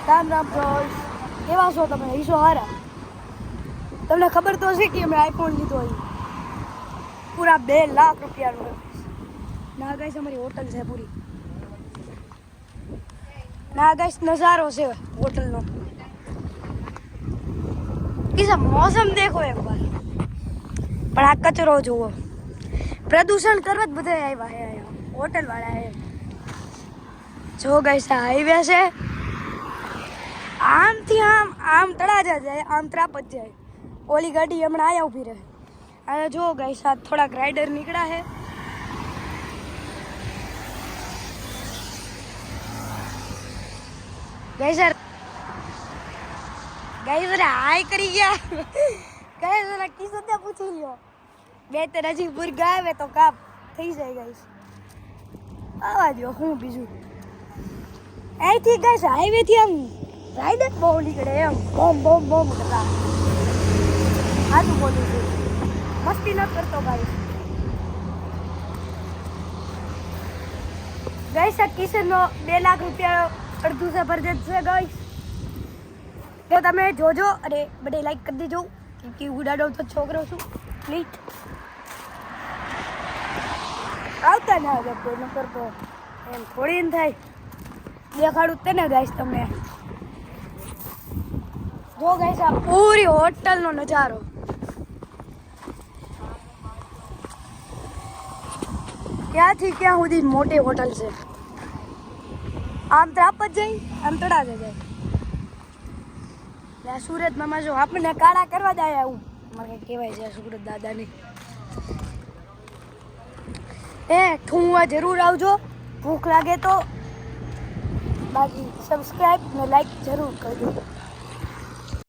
Ram Ram Fronx, કેવા છો તમે? ઈશો હારા. તમને ખબર તો હશે કે અમે આઈફોન લીધો અહીં પૂરા 2 લાખ રૂપિયાનો. ના ગાઈસ અમારી હોટલ છે પૂરી. ના ગાઈસ નજારો છે હોટલનો. કિસા મौसम देखो एक बार. પણ આ કચરો જુઓ. પ્રદૂષણ કરવા જ બધા આવ્યા છે અહીંયા હોટલ વાળા છે. જો ગાઈસ આ હાઈવે છે. આમથી આમ તળાજા જાય, આમ ત્રાપજ જાય. ઓલી ગાડી હમણાં આયા ઊભી રહે. અને જો ગાઈસ આ થોડાક રાઇડર નીકળ્યા છે. ગાઈસ અરે હાય કરી ગયા. ગાઈસ અરે કિસ્સો પૂછી લ્યો. બે ત્રણ હજી બુરગા આવે તો કાપ થઈ જાય ગાઈસ. આવા જો હું બીજું અહીંથી ગાઈસ હાઈવે થી આમ રાઇડર બહુ નીકળે એમ બોમ બોમ બોમ કરતા. સાચું બોલું છું, મસ્તી ન કરતો ગાઈસ. ગાઈસ આ કિશનનો 2 લાખ રૂપિયા અડધું સે બજેટ છે ગાઈસ. તો તમે જોજો અને બધે લાઈક કરી દેજો કે ઉડાડો તો છોકરો છું પ્લીઝ. આવતા ના આવે કોઈ ન કરતો એમ થોડી ન થાય. દેખાડું તને ગાઈસ તમને. જો ગાઈસ આ પૂરી હોટલનો નજારો. ક્યાંથી ક્યાં સુધી મોટી હોટલ છે. આમ ત્રાપજ જાય, આમ તળાજા જાય. સુરત મામા જો આપણને કાળા કરવા જાય આવું મારે કહેવાય છે સુરત દાદાને. ઠુંવા જરૂર આવજો ભૂખ લાગે તો. બાકી સબસ્ક્રાઈબ ને લાઈક જરૂર કરજો.